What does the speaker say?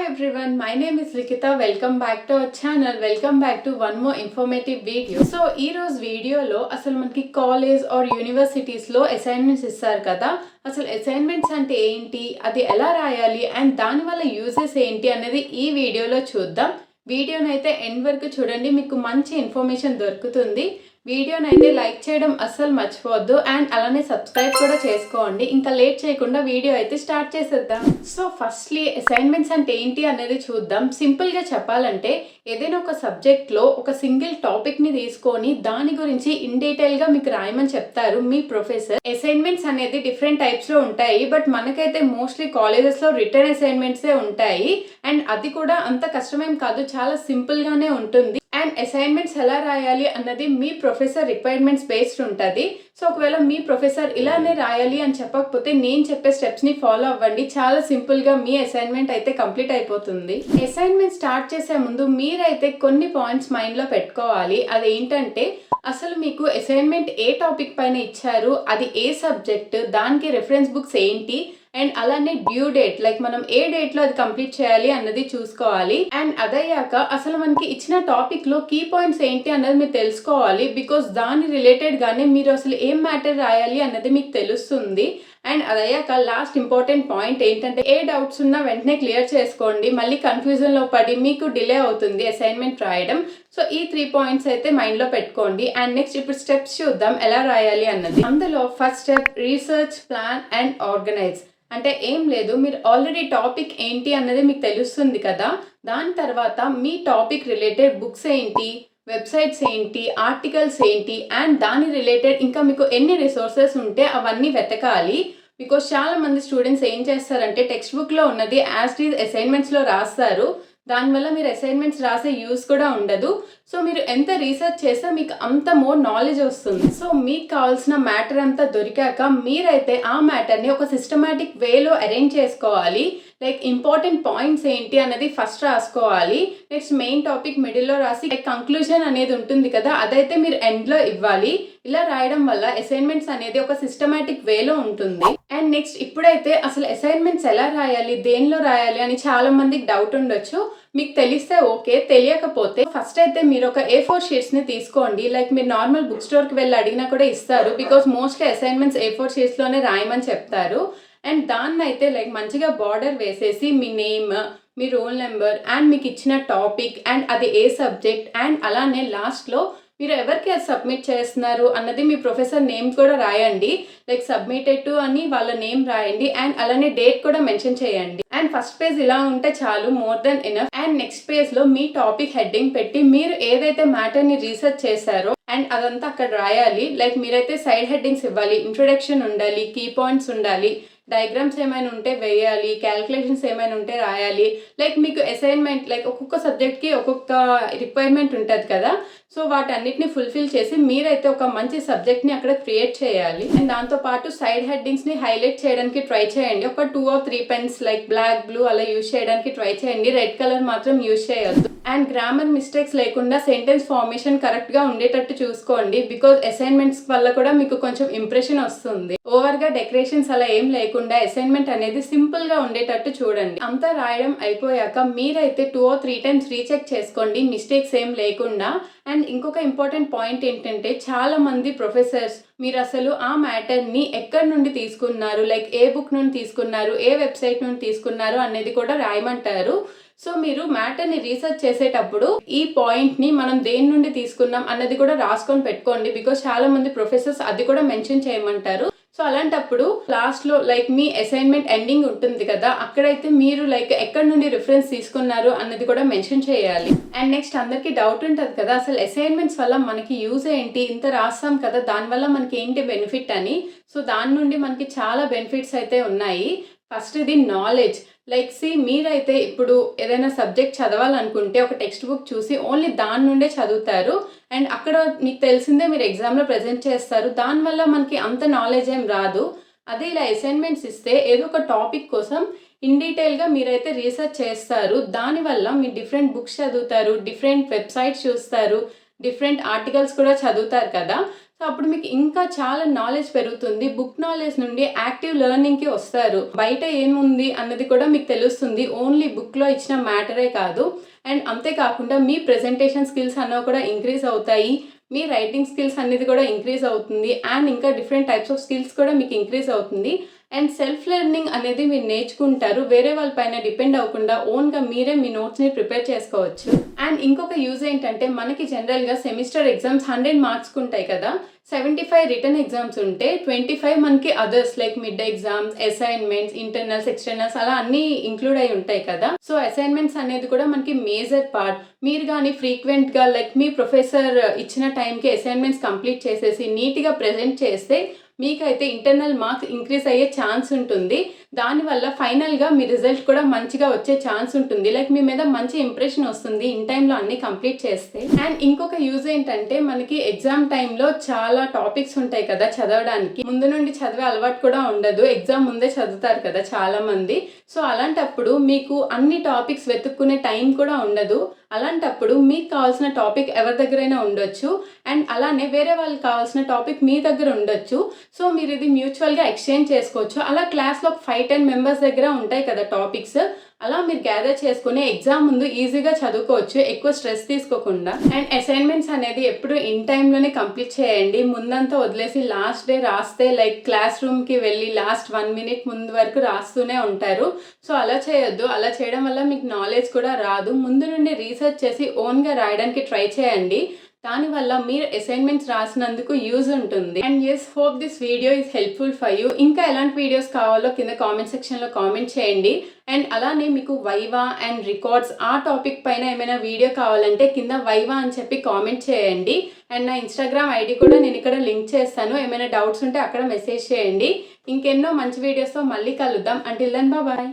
everyone, my name is Likita. Welcome back to our channel. Welcome back to one more informative video. So ee roz video lo asalu manaki college or universities lo assignments istaru kada. అసలు assignments అంటే ఏంటి, అది ఎలా రాయాలి and దాని వల్ల uses ఏంటి అనేది ఈ వీడియోలో చూద్దాం. వీడియోనైతే ఎండ్ వరకు చూడండి, మీకు మంచి ఇన్ఫర్మేషన్ దొరుకుతుంది. వీడియోనైతే లైక్ చేయడం అస్సలు మర్చిపోవద్దు అండ్ అలానే సబ్స్క్రైబ్ కూడా చేసుకోండి. ఇంకా లేట్ చేయకుండా వీడియో అయితే స్టార్ట్ చేసేద్దాం. సో ఫస్ట్లీ అసైన్మెంట్స్ అంటే ఏంటి అనేది చూద్దాం. సింపుల్గా చెప్పాలంటే ఏదైనా ఒక సబ్జెక్ట్లో ఒక సింగిల్ టాపిక్ని తీసుకొని దాని గురించి ఇన్ డీటెయిల్గా మీకు రాయమని చెప్తారు మీ ప్రొఫెసర్. అసైన్మెంట్స్ అనేది డిఫరెంట్ టైప్స్లో ఉంటాయి, బట్ మనకైతే మోస్ట్లీ కాలేజెస్లో రిటర్న్ అసైన్మెంట్సే ఉంటాయి అండ్ అది కూడా అంత కష్టమేం కాదు, చాలా సింపుల్గానే ఉంటుంది. అండ్ అసైన్మెంట్స్ ఎలా రాయాలి అన్నది మీ ప్రొఫెసర్ రిక్వైర్మెంట్స్ బేస్డ్ ఉంటుంది. సో ఒకవేళ మీ ప్రొఫెసర్ ఇలానే రాయాలి అని చెప్పకపోతే నేను చెప్పే స్టెప్స్ని ఫాలో అవ్వండి. చాలా సింపుల్గా మీ అసైన్మెంట్ అయితే కంప్లీట్ అయిపోతుంది. అసైన్మెంట్ స్టార్ట్ చేసే ముందు మీరైతే కొన్ని పాయింట్స్ మైండ్లో పెట్టుకోవాలి. అదేంటంటే అసలు మీకు అసైన్మెంట్ ఏ టాపిక్ పైన ఇచ్చారు, అది ఏ సబ్జెక్ట్, దానికి రెఫరెన్స్ బుక్స్ ఏంటి అండ్ అలానే డ్యూ డేట్, లైక్ మనం ఏ డేట్లో అది కంప్లీట్ చేయాలి అన్నది చూసుకోవాలి. అండ్ అదయ్యాక అసలు మనకి ఇచ్చిన టాపిక్లో కీ పాయింట్స్ ఏంటి అన్నది మీరు తెలుసుకోవాలి. బికాస్ దాని రిలేటెడ్ గానే మీరు అసలు ఏం మ్యాటర్ రాయాలి అన్నది మీకు తెలుస్తుంది. అండ్ అదయ్యాక లాస్ట్ ఇంపార్టెంట్ పాయింట్ ఏంటంటే ఏ డౌట్స్ ఉన్నా వెంటనే క్లియర్ చేసుకోండి. మళ్ళీ కన్ఫ్యూజన్లో పడి మీకు డిలే అవుతుంది అసైన్మెంట్ రాయడం. సో ఈ 3 పాయింట్స్ అయితే మైండ్లో పెట్టుకోండి. అండ్ నెక్స్ట్ ఇప్పుడు స్టెప్స్ చూద్దాం ఎలా రాయాలి అన్నది. అందులో first step research, plan and organise. అంటే ఏం లేదు, మీరు ఆల్రెడీ టాపిక్ ఏంటి అన్నది మీకు తెలుస్తుంది కదా. దాని తర్వాత మీ టాపిక్ రిలేటెడ్ బుక్స్ ఏంటి, వెబ్సైట్స్ ఏంటి, ఆర్టికల్స్ ఏంటి అండ్ దాని రిలేటెడ్ ఇంకా మీకు ఎన్ని రిసోర్సెస్ ఉంటే అవన్నీ వెతకాలి. బికాస్ చాలా మంది స్టూడెంట్స్ ఏం చేస్తారంటే టెక్స్ట్ బుక్లో ఉన్నది యాజ్ ఇట్ ఈజ్ అసైన్మెంట్స్లో రాస్తారు. దానివల్ల మీరు అసైన్మెంట్స్ రాసే యూస్ కూడా ఉండదు. సో మీరు ఎంత రీసెర్చ్ చేస్తే మీకు అంత మోర్ నాలెడ్జ్ వస్తుంది. సో మీకు కావాల్సిన మ్యాటర్ అంతా దొరికాక మీరైతే ఆ మ్యాటర్ని ఒక సిస్టమాటిక్ వేలో అరేంజ్ చేసుకోవాలి. లైక్ ఇంపార్టెంట్ పాయింట్స్ ఏంటి అనేది ఫస్ట్ రాసుకోవాలి. నెక్స్ట్ మెయిన్ టాపిక్ మిడిల్లో రాసి లైక్ కంక్లూజన్ అనేది ఉంటుంది కదా, అదైతే మీరు ఎండ్లో ఇవ్వాలి. ఇలా రాయడం వల్ల అసైన్మెంట్స్ అనేది ఒక సిస్టమాటిక్ వేలో ఉంటుంది. అండ్ నెక్స్ట్ ఇప్పుడైతే అసలు అసైన్మెంట్స్ ఎలా రాయాలి, దేనిలో రాయాలి అని చాలా మందికి డౌట్ ఉండొచ్చు. మీకు తెలిస్తే ఓకే, తెలియకపోతే ఫస్ట్ అయితే మీరు ఒక A4 షీట్స్ని తీసుకోండి. లైక్ మీరు నార్మల్ బుక్ స్టోర్కి వెళ్ళి అడిగినా కూడా ఇస్తారు. బికాస్ మోస్ట్లీ అసైన్మెంట్స్ A4 షీట్స్లోనే రాయమని చెప్తారు. అండ్ దాన్ని అయితే లైక్ మంచిగా బార్డర్ వేసేసి మీ నేమ్, మీ రోల్ నెంబర్ అండ్ మీకు ఇచ్చిన టాపిక్ అండ్ అది ఏ సబ్జెక్ట్ అండ్ అలానే లాస్ట్లో మీరు ఎవరికి అది సబ్మిట్ చేస్తున్నారు అన్నది మీ ప్రొఫెసర్ నేమ్ కూడా రాయండి. లైక్ సబ్మిటెడ్ టు అని వాళ్ళ నేమ్ రాయండి అండ్ అలానే డేట్ కూడా మెన్షన్ చేయండి. అండ్ ఫస్ట్ పేజ్ ఇలా ఉంటే చాలు, more than enough. And next పేజ్లో మీ టాపిక్ హెడ్డింగ్ పెట్టి మీరు ఏదైతే మ్యాటర్ని రీసెర్చ్ చేశారో అండ్ అదంతా అక్కడ రాయాలి. లైక్ మీరైతే సైడ్ హెడ్డింగ్స్ ఇవ్వాలి, ఇంట్రొడక్షన్ ఉండాలి, కీ పాయింట్స్ ఉండాలి, డయాగ్రామ్స్ ఏమైనా ఉంటే వేయాలి, క్యాలిక్యులేషన్స్ ఏమైనా ఉంటే రాయాలి. లైక్ మీకు అసైన్మెంట్ లైక్ ఒక్కొక్క సబ్జెక్ట్కి ఒక్కొక్క రిక్వైర్మెంట్ ఉంటుంది కదా. సో వాటన్నిటిని ఫుల్ఫిల్ చేసి మీరైతే ఒక మంచి సబ్జెక్ట్ని అక్కడ క్రియేట్ చేయాలి. అండ్ దాంతోపాటు సైడ్ హెడ్డింగ్స్ని హైలైట్ చేయడానికి ట్రై చేయండి. ఒక 2 or 3 pens like black, blue అలా యూజ్ చేయడానికి ట్రై చేయండి. రెడ్ కలర్ మాత్రం యూజ్ చేయొద్దు. అండ్ గ్రామర్ మిస్టేక్స్ లేకుండా సెంటెన్స్ ఫార్మేషన్ కరెక్ట్గా ఉండేటట్టు చూసుకోండి. బికాజ్ అసైన్మెంట్స్ వల్ల కూడా మీకు కొంచెం ఇంప్రెషన్ వస్తుంది. ఓవర్గా డెకరేషన్స్ అలా ఏం లేకుండా అసైన్మెంట్ అనేది సింపుల్గా ఉండేటట్టు చూడండి. అంతా రాయడం అయిపోయాక మీరైతే 2 or 3 టైమ్స్ రీచెక్ చేసుకోండి, మిస్టేక్స్ ఏం లేకుండా. అండ్ ఇంకొక ఇంపార్టెంట్ పాయింట్ ఏంటంటే చాలా మంది ప్రొఫెసర్స్ మీరు అసలు ఆ మ్యాటర్ని ఎక్కడి నుండి తీసుకున్నారు, లైక్ ఏ బుక్ నుండి తీసుకున్నారు, ఏ వెబ్సైట్ నుండి తీసుకున్నారు అనేది కూడా రాయమంటారు. సో మీరు మ్యాటర్ని రీసెర్చ్ చేసేటప్పుడు ఈ పాయింట్ని మనం దేని నుండి తీసుకున్నాం అన్నది కూడా రాసుకొని పెట్టుకోండి. బికాస్ చాలా మంది ప్రొఫెసర్స్ అది కూడా మెన్షన్ చేయమంటారు. సో అలాంటప్పుడు లాస్ట్లో లైక్ మీ అసైన్మెంట్ ఎండింగ్ ఉంటుంది కదా, అక్కడైతే మీరు లైక్ ఎక్కడి నుండి రిఫరెన్స్ తీసుకున్నారు అన్నది కూడా మెన్షన్ చేయాలి. అండ్ నెక్స్ట్ అందరికీ డౌట్ ఉంటుంది కదా, అసలు అసైన్మెంట్స్ వల్ల మనకి యూజ్ ఏంటి, ఇంత రాస్తాం కదా దానివల్ల మనకి ఏంటి బెనిఫిట్ అని. సో దాని నుండి మనకి చాలా బెనిఫిట్స్ అయితే ఉన్నాయి. ఫస్ట్ ఇది నాలెడ్జ్. లైక్ మీరైతే ఇప్పుడు ఏదైనా సబ్జెక్ట్ చదవాలనుకుంటే ఒక టెక్స్ట్ బుక్ చూసి ఓన్లీ దాని నుండే చదువుతారు అండ్ అక్కడ మీకు తెలిసిందే మీరు ఎగ్జామ్లో ప్రజెంట్ చేస్తారు. దానివల్ల మనకి అంత నాలెడ్జ్ ఏం రాదు. అదే ఇలా అసైన్మెంట్స్ ఇస్తే ఏదో ఒక టాపిక్ కోసం ఇన్ డీటెయిల్గా మీరైతే రీసెర్చ్ చేస్తారు. దానివల్ల మీరు డిఫరెంట్ బుక్స్ చదువుతారు, డిఫరెంట్ వెబ్సైట్స్ చూస్తారు, డిఫరెంట్ ఆర్టికల్స్ కూడా చదువుతారు కదా. సో అప్పుడు మీకు ఇంకా చాలా నాలెడ్జ్ పెరుగుతుంది. బుక్ నాలెడ్జ్ నుండి యాక్టివ్ లెర్నింగ్‌కి వస్తారు. బయట ఏముంది అన్నది కూడా మీకు తెలుస్తుంది. ఓన్లీ బుక్‌లో ఇచ్చిన మ్యాటరే కాదు. అండ్ అంతేకాకుండా మీ ప్రెజెంటేషన్ స్కిల్స్ అన్నవి కూడా ఇంక్రీజ్ అవుతాయి. మీ రైటింగ్ స్కిల్స్ అనేది కూడా ఇంక్రీజ్ అవుతుంది. అండ్ ఇంకా డిఫరెంట్ టైప్స్ ఆఫ్ స్కిల్స్ కూడా మీకు ఇంక్రీజ్ అవుతుంది. అండ్ సెల్ఫ్ లెర్నింగ్ అనేది మీరు నేర్చుకుంటారు. వేరే వాళ్ళ పైన డిపెండ్ అవ్వకుండా ఓన్‌గా మీరే మీ నోట్స్‌ని ప్రిపేర్ చేసుకోవచ్చు. అండ్ ఇంకొక యూజ్ ఏంటంటే మనకి జనరల్‌గా సెమిస్టర్ ఎగ్జామ్స్ 100 మార్క్స్‌కి ఉంటాయి కదా! 75 రిటన్ ఎగ్జామ్స్ ఉంటే 25 మనకి others like mid exams, assignments, internals, externals అలా అన్నీ ఇంక్లూడ్ అయి ఉంటాయి కదా! సో అసైన్‌మెంట్స్ అనేది కూడా మనకి మేజర్ పార్ట్. మీరు గాని ఫ్రీక్వెంట్‌గా లైక్ మీ ప్రొఫెసర్ ఇచ్చిన టైంకి అసైన్‌మెంట్స్ కంప్లీట్ చేసేసి నీట్‌గా ప్రెజెంట్ చేస్తే మీకైతే ఇంటర్నల్ మార్క్స్ ఇంక్రీజ్ అయ్యే ఛాన్స్ ఉంటుంది. దానివల్ల ఫైనల్‌గా మీ రిజల్ట్ కూడా మంచిగా వచ్చే ఛాన్స్ ఉంటుంది. లైక్ మీ మీద మంచి ఇంప్రెషన్ వస్తుంది ఇన్ టైమ్‌లో అన్నీ కంప్లీట్ చేస్తే. అండ్ ఇంకొక యూజ్ ఏంటంటే మనకి ఎగ్జామ్ టైంలో చాలా టాపిక్స్ ఉంటాయి కదా చదవడానికి. ముందు నుండి చదివే అలవాటు కూడా ఉండదు. ఎగ్జామ్ ముందే చదువుతారు కదా చాలామంది. సో అలాంటప్పుడు మీకు అన్ని టాపిక్స్ వెతుక్కునే టైం కూడా ఉండదు. అలాంటప్పుడు మీకు కావాల్సిన టాపిక్ ఎవరి దగ్గరైనా ఉండొచ్చు. అండ్ అలానే వేరే వాళ్ళకి కావాల్సిన టాపిక్ మీ దగ్గర ఉండొచ్చు. సో మీరు ఇది మ్యూచువల్‌గా ఎక్స్చేంజ్ చేసుకోవచ్చు. అలా క్లాస్‌లో 5-10 మెంబర్స్ దగ్గర ఉంటాయి కదా టాపిక్స్. అలా మీరు గ్యాదర్ చేసుకొని ఎగ్జామ్ ముందు ఈజీగా చదువుకోవచ్చు. ఎక్కువ స్ట్రెస్ తీసుకోకుండా. అండ్ అసైన్‌మెంట్స్ అనేది ఎప్పుడు ఇన్ టైమ్‌లోనే కంప్లీట్ చేయండి. ముందంతా వదిలేసి లాస్ట్ డే రాస్తే లైక్ క్లాస్ రూమ్‌కి వెళ్ళి లాస్ట్ 1 మినిట్ ముందు వరకు రాస్తూనే ఉంటారు. సో అలా చేయొద్దు. అలా చేయడం వల్ల మీకు నాలెడ్జ్ కూడా రాదు. ముందు నుండి రీసెర్చ్ చేసి ఓన్‌గా రాయడానికి ట్రై చేయండి. దానివల్ల మీరు అసైన్‌మెంట్స్ రాసినందుకు యూజ్ ఉంటుంది. And yes, hope this video is helpful for you. ఇంకా ఎలాంటి వీడియోస్ కావాలో కింద కామెంట్ సెక్షన్‌లో కామెంట్ చేయండి. అండ్ అలానే మీకు వైవా అండ్ రికార్డ్స్ ఆ టాపిక్ పైన ఏమైనా వీడియో కావాలంటే కింద వైవా అని చెప్పి కామెంట్ చేయండి. అండ్ నా ఇన్‌స్టాగ్రామ్ ఐడి కూడా నేను ఇక్కడ లింక్ చేస్తాను. ఏమైనా డౌట్స్ ఉంటే అక్కడ మెసేజ్ చేయండి. ఇంకెన్నో మంచి వీడియోస్‌తో మళ్ళీ కలుద్దాం. Until then bye.